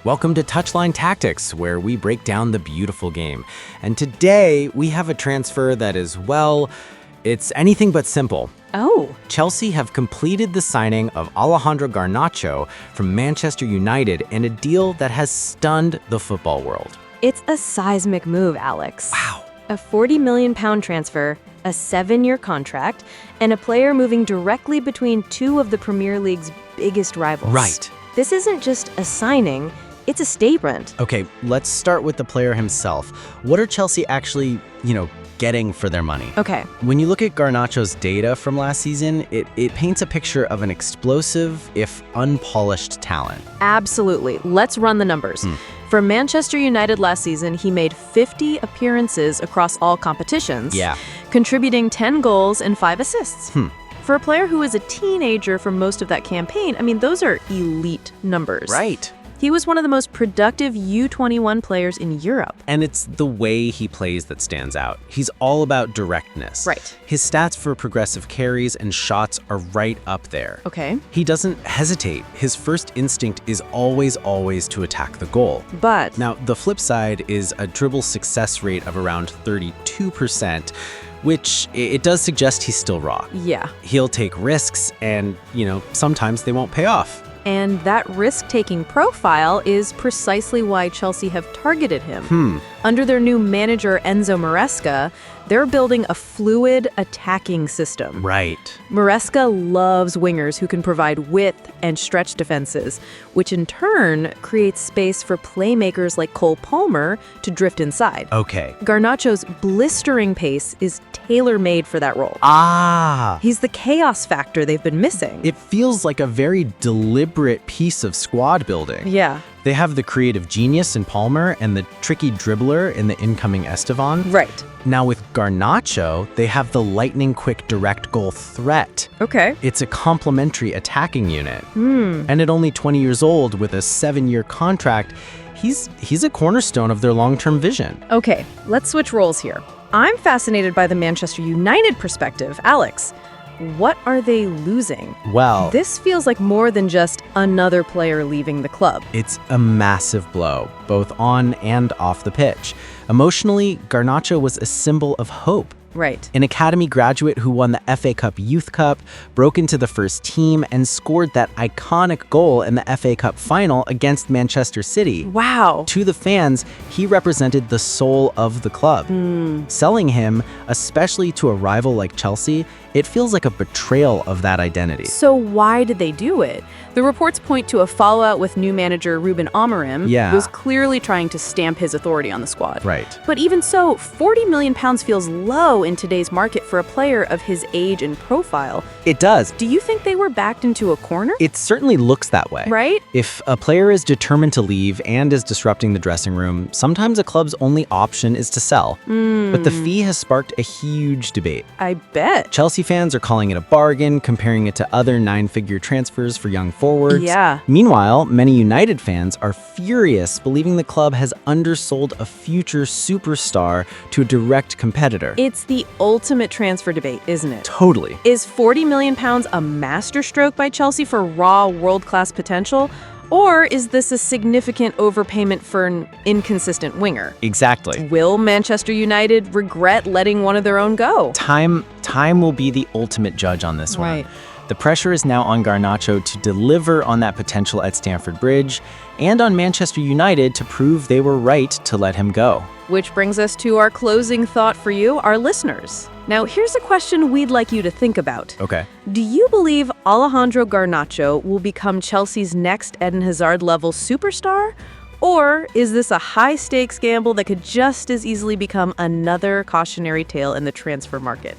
Welcome to Touchline Tactics, where we break down the beautiful game. And today, we have a transfer that is, well, it's anything but simple. Oh. Chelsea have completed the signing of Alejandro Garnacho from Manchester United in a deal that has stunned the football world. It's a seismic move, Alex. Wow. A £40 million transfer, a 7-year contract, and a player moving directly between two of the Premier League's biggest rivals. Right. This isn't just a signing, it's a statement. Okay, let's start with the player himself. What are Chelsea actually, getting for their money? Okay. When you look at Garnacho's data from last season, it paints a picture of an explosive, if unpolished talent. Absolutely. Let's run the numbers. For Manchester United last season, he made 50 appearances across all competitions, contributing 10 goals and 5 assists. For a player who was a teenager for most of that campaign, those are elite numbers. Right. He was one of the most productive U21 players in Europe. And it's the way he plays that stands out. He's all about directness. Right. His stats for progressive carries and shots are right up there. Okay. He doesn't hesitate. His first instinct is always to attack the goal. But Now, the flip side is a dribble success rate of around 32%, which it does suggest he's still raw. yeah, He'll take risks and, sometimes they won't pay off. and that risk-taking profile is precisely why Chelsea have targeted him. Under their new manager, Enzo Maresca, they're building a fluid attacking system. Right. Maresca loves wingers who can provide width and stretch defenses, which in turn creates space for playmakers like Cole Palmer to drift inside. Okay. Garnacho's blistering pace is tailor-made for that role. Ah. He's the chaos factor they've been missing. It feels like a very deliberate piece of squad building. Yeah, They have the creative genius in Palmer and the tricky dribbler in the incoming Estevão. right. Now with Garnacho, they have the lightning-quick direct goal threat. Okay. It's a complementary attacking unit. And at only 20 years old with a 7-year contract, he's a cornerstone of their long-term vision. Okay, let's switch roles here. I'm fascinated by the Manchester United perspective. Alex, what are they losing? Well, This feels like more than just another player leaving the club. it's a massive blow, both on and off the pitch. Emotionally, Garnacho was a symbol of hope. Right. An academy graduate who won the FA Cup Youth Cup, broke into the first team, and scored that iconic goal in the FA Cup final against Manchester City. Wow. To the fans, he represented the soul of the club. Selling him, especially to a rival like Chelsea, it feels like a betrayal of that identity. So why did they do it? The reports point to a fallout with new manager Ruben Amorim, Yeah. who was clearly trying to stamp his authority on the squad. Right. But even so, £40 million feels low in today's market for a player of his age and profile. It does. Do you think they were backed into a corner? It certainly looks that way. Right? If a player is determined to leave and is disrupting the dressing room, sometimes a club's only option is to sell. But the fee has sparked a huge debate. I bet. Chelsea fans are calling it a bargain, comparing it to other 9-figure transfers for young forwards. Yeah. Meanwhile, many United fans are furious, believing the club has undersold a future superstar to a direct competitor. It's the ultimate transfer debate, isn't it? Totally. Is £40 million a masterstroke by Chelsea for raw world-class potential? Or is this a significant overpayment for an inconsistent winger? Exactly. Will Manchester United regret letting one of their own go? Time will be the ultimate judge on this one. Right. The pressure is now on Garnacho to deliver on that potential at Stamford Bridge, and on Manchester United to prove they were right to let him go. Which brings us to our closing thought for you, our listeners. Now, here's a question we'd like you to think about. Okay. Do you believe Alejandro Garnacho will become Chelsea's next Eden Hazard-level superstar? Or is this a high-stakes gamble that could just as easily become another cautionary tale in the transfer market?